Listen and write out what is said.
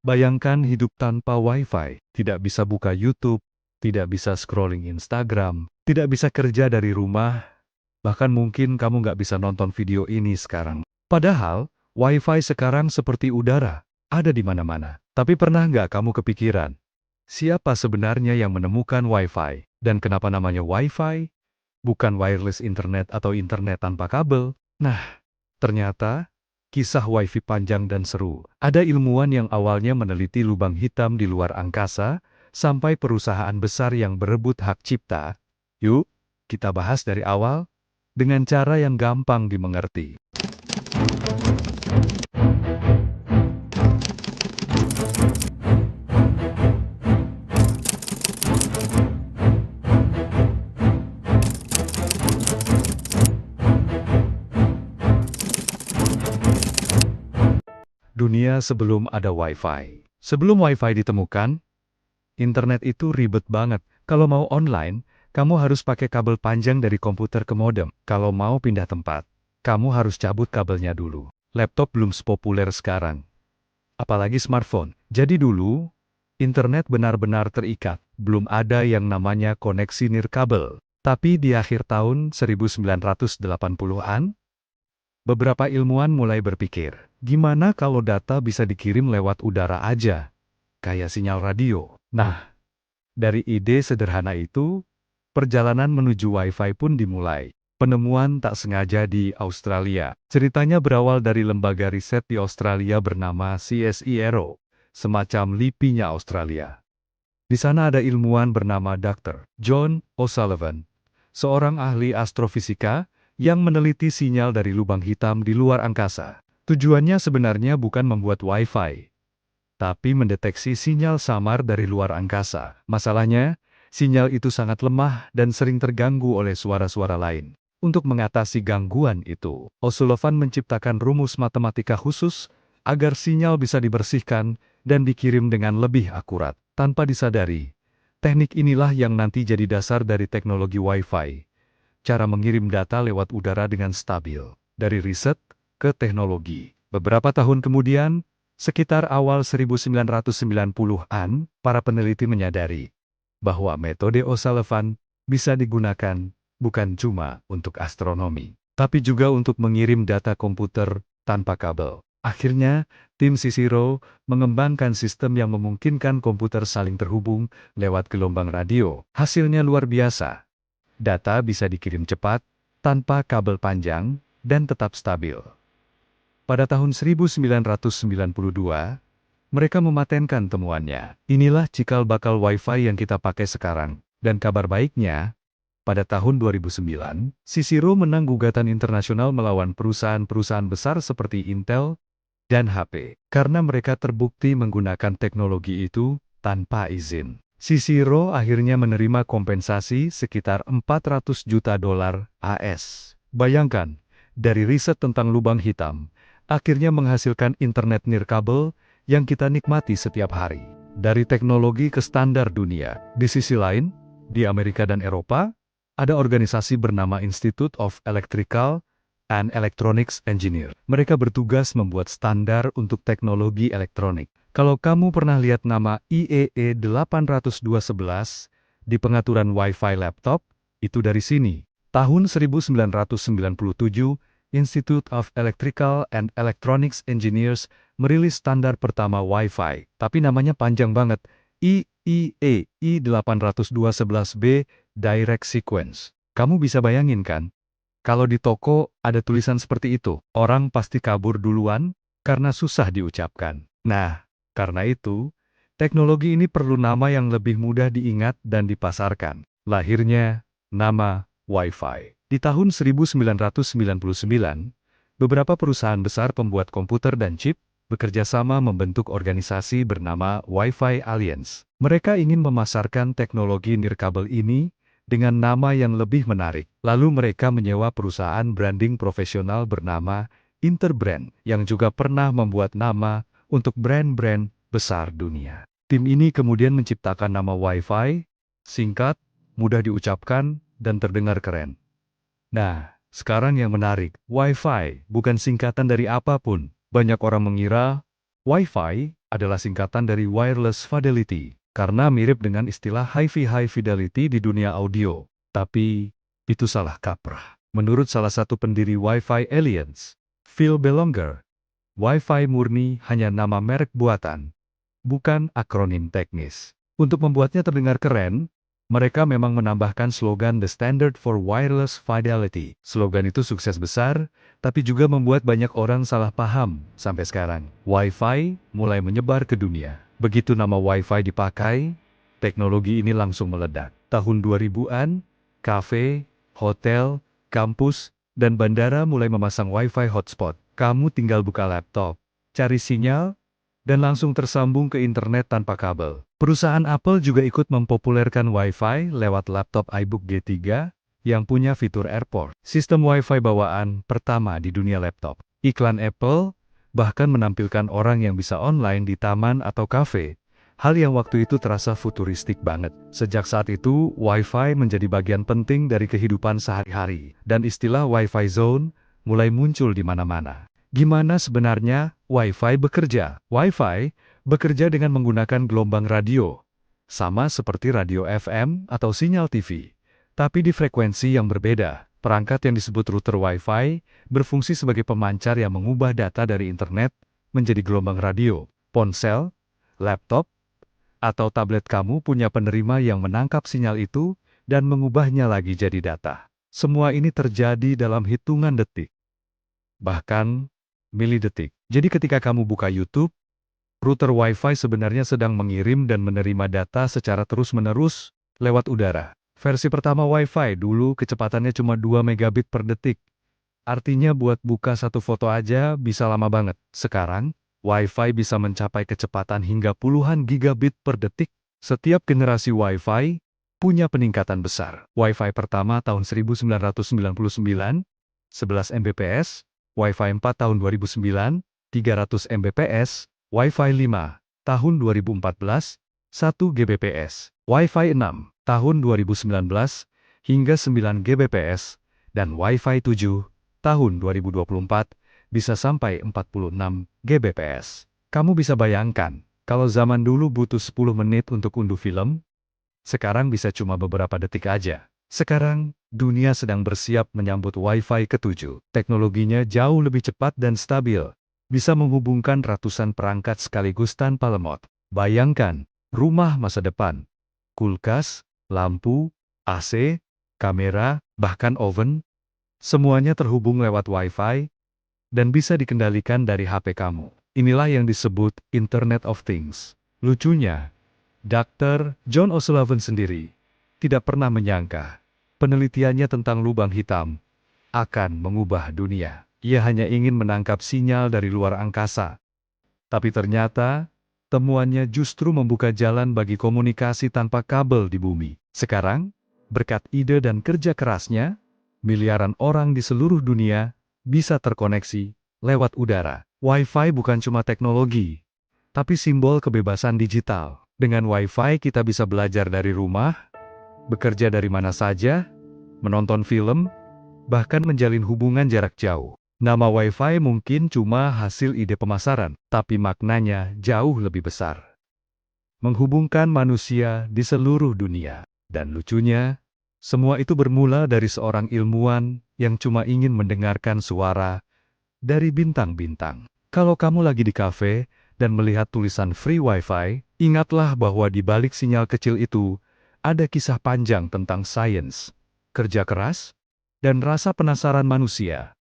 Bayangkan hidup tanpa Wi-Fi, tidak bisa buka YouTube, tidak bisa scrolling Instagram, tidak bisa kerja dari rumah, bahkan mungkin kamu nggak bisa nonton video ini sekarang. Padahal, Wi-Fi sekarang seperti udara, ada di mana-mana. Tapi pernah nggak kamu kepikiran, siapa sebenarnya yang menemukan Wi-Fi? Dan kenapa namanya Wi-Fi? Bukan wireless internet atau internet tanpa kabel. Nah, ternyata, kisah Wi-Fi panjang dan seru. Ada ilmuwan yang awalnya meneliti lubang hitam di luar angkasa, sampai perusahaan besar yang berebut hak cipta. Yuk, kita bahas dari awal, dengan cara yang gampang dimengerti. Dunia sebelum ada Wi-Fi. Sebelum Wi-Fi ditemukan, internet itu ribet banget. Kalau mau online, kamu harus pakai kabel panjang dari komputer ke modem. Kalau mau pindah tempat, kamu harus cabut kabelnya dulu. Laptop belum sepopuler sekarang, apalagi smartphone. Jadi dulu, internet benar-benar terikat. Belum ada yang namanya koneksi nirkabel. Tapi di akhir tahun 1980-an, beberapa ilmuwan mulai berpikir, gimana kalau data bisa dikirim lewat udara aja, kayak sinyal radio. Nah, dari ide sederhana itu, perjalanan menuju Wi-Fi pun dimulai. Penemuan tak sengaja di Australia. Ceritanya berawal dari lembaga riset di Australia bernama CSIRO, semacam LIPI-nya Australia. Di sana ada ilmuwan bernama Dr. John O'Sullivan, seorang ahli astrofisika yang meneliti sinyal dari lubang hitam di luar angkasa. Tujuannya sebenarnya bukan membuat Wi-Fi, tapi mendeteksi sinyal samar dari luar angkasa. Masalahnya, sinyal itu sangat lemah dan sering terganggu oleh suara-suara lain. Untuk mengatasi gangguan itu, O'Sullivan menciptakan rumus matematika khusus agar sinyal bisa dibersihkan dan dikirim dengan lebih akurat. Tanpa disadari, teknik inilah yang nanti jadi dasar dari teknologi Wi-Fi. Cara mengirim data lewat udara dengan stabil. Dari riset ke teknologi. Beberapa tahun kemudian, sekitar awal 1990-an, para peneliti menyadari bahwa metode O'Sullivan bisa digunakan bukan cuma untuk astronomi, tapi juga untuk mengirim data komputer tanpa kabel. Akhirnya, tim CSIRO mengembangkan sistem yang memungkinkan komputer saling terhubung lewat gelombang radio. Hasilnya luar biasa. Data bisa dikirim cepat, tanpa kabel panjang, dan tetap stabil. Pada tahun 1992, mereka mematenkan temuannya. Inilah cikal bakal Wi-Fi yang kita pakai sekarang. Dan kabar baiknya, pada tahun 2009, CSIRO menang gugatan internasional melawan perusahaan-perusahaan besar seperti Intel dan HP, karena mereka terbukti menggunakan teknologi itu tanpa izin. CSIRO akhirnya menerima kompensasi sekitar 400 juta dolar AS. Bayangkan, dari riset tentang lubang hitam, akhirnya menghasilkan internet nirkabel yang kita nikmati setiap hari. Dari teknologi ke standar dunia. Di sisi lain, di Amerika dan Eropa, ada organisasi bernama Institute of Electrical and Electronics Engineer. Mereka bertugas membuat standar untuk teknologi elektronik. Kalau kamu pernah lihat nama IEE 802.11 di pengaturan Wi-Fi laptop, itu dari sini. Tahun 1997, Institute of Electrical and Electronics Engineers merilis standar pertama Wi-Fi, tapi namanya panjang banget. IEEE 802.11b Direct Sequence. Kamu bisa bayangin kan? Kalau di toko ada tulisan seperti itu, orang pasti kabur duluan karena susah diucapkan. Nah, karena itu, teknologi ini perlu nama yang lebih mudah diingat dan dipasarkan. Lahirnya, nama Wi-Fi. Di tahun 1999, beberapa perusahaan besar pembuat komputer dan chip bekerja sama membentuk organisasi bernama Wi-Fi Alliance. Mereka ingin memasarkan teknologi nirkabel ini dengan nama yang lebih menarik. Lalu mereka menyewa perusahaan branding profesional bernama Interbrand, yang juga pernah membuat nama untuk brand-brand besar dunia. Tim ini kemudian menciptakan nama Wi-Fi, singkat, mudah diucapkan, dan terdengar keren. Nah, sekarang yang menarik, Wi-Fi bukan singkatan dari apapun. Banyak orang mengira Wi-Fi adalah singkatan dari Wireless Fidelity, karena mirip dengan istilah HiFi High Fidelity di dunia audio. Tapi, itu salah kaprah. Menurut salah satu pendiri Wi-Fi Alliance, Phil Belonger, Wi-Fi murni hanya nama merek buatan, bukan akronim teknis. Untuk membuatnya terdengar keren, mereka memang menambahkan slogan The Standard for Wireless Fidelity. Slogan itu sukses besar, tapi juga membuat banyak orang salah paham sampai sekarang. Wi-Fi mulai menyebar ke dunia. Begitu nama Wi-Fi dipakai, teknologi ini langsung meledak. Tahun 2000-an, kafe, hotel, kampus, dan bandara mulai memasang Wi-Fi hotspot. Kamu tinggal buka laptop, cari sinyal, dan langsung tersambung ke internet tanpa kabel. Perusahaan Apple juga ikut mempopulerkan Wi-Fi lewat laptop iBook G3 yang punya fitur AirPort, sistem Wi-Fi bawaan pertama di dunia laptop. Iklan Apple bahkan menampilkan orang yang bisa online di taman atau kafe, hal yang waktu itu terasa futuristik banget. Sejak saat itu, Wi-Fi menjadi bagian penting dari kehidupan sehari-hari, dan istilah Wi-Fi Zone mulai muncul di mana-mana. Gimana sebenarnya Wi-Fi bekerja? Wi-Fi bekerja dengan menggunakan gelombang radio, sama seperti radio FM atau sinyal TV, tapi di frekuensi yang berbeda. Perangkat yang disebut router Wi-Fi berfungsi sebagai pemancar yang mengubah data dari internet menjadi gelombang radio. Ponsel, laptop, atau tablet kamu punya penerima yang menangkap sinyal itu dan mengubahnya lagi jadi data. Semua ini terjadi dalam hitungan detik, bahkan milidetik. Jadi ketika kamu buka YouTube, router Wi-Fi sebenarnya sedang mengirim dan menerima data secara terus-menerus lewat udara. Versi pertama Wi-Fi dulu kecepatannya cuma 2 megabit per detik. Artinya buat buka satu foto aja bisa lama banget. Sekarang, Wi-Fi bisa mencapai kecepatan hingga puluhan gigabit per detik. Setiap generasi Wi-Fi punya peningkatan besar. Wi-Fi pertama tahun 1999, 11 Mbps, Wi-Fi 4 tahun 2009, 300 Mbps, Wi-Fi 5 tahun 2014, 1 Gbps, Wi-Fi 6 tahun 2019 hingga 9 Gbps, dan Wi-Fi 7 tahun 2024 bisa sampai 46 Gbps. Kamu bisa bayangkan, kalau zaman dulu butuh 10 menit untuk unduh film, sekarang bisa cuma beberapa detik aja. Sekarang, dunia sedang bersiap menyambut Wi-Fi ke-7. Teknologinya jauh lebih cepat dan stabil, bisa menghubungkan ratusan perangkat sekaligus tanpa lemot. Bayangkan, rumah masa depan, kulkas, lampu, AC, kamera, bahkan oven, semuanya terhubung lewat Wi-Fi, dan bisa dikendalikan dari HP kamu. Inilah yang disebut Internet of Things. Lucunya, Dr. John O'Sullivan sendiri tidak pernah menyangka penelitiannya tentang lubang hitam akan mengubah dunia. Ia hanya ingin menangkap sinyal dari luar angkasa. Tapi ternyata, temuannya justru membuka jalan bagi komunikasi tanpa kabel di bumi. Sekarang, berkat ide dan kerja kerasnya, miliaran orang di seluruh dunia bisa terkoneksi lewat udara. Wi-Fi bukan cuma teknologi, tapi simbol kebebasan digital. Dengan Wi-Fi kita bisa belajar dari rumah, bekerja dari mana saja, menonton film, bahkan menjalin hubungan jarak jauh. Nama Wi-Fi mungkin cuma hasil ide pemasaran, tapi maknanya jauh lebih besar. Menghubungkan manusia di seluruh dunia. Dan lucunya, semua itu bermula dari seorang ilmuwan yang cuma ingin mendengarkan suara dari bintang-bintang. Kalau kamu lagi di kafe dan melihat tulisan Free Wi-Fi, ingatlah bahwa di balik sinyal kecil itu, ada kisah panjang tentang sains, kerja keras, dan rasa penasaran manusia.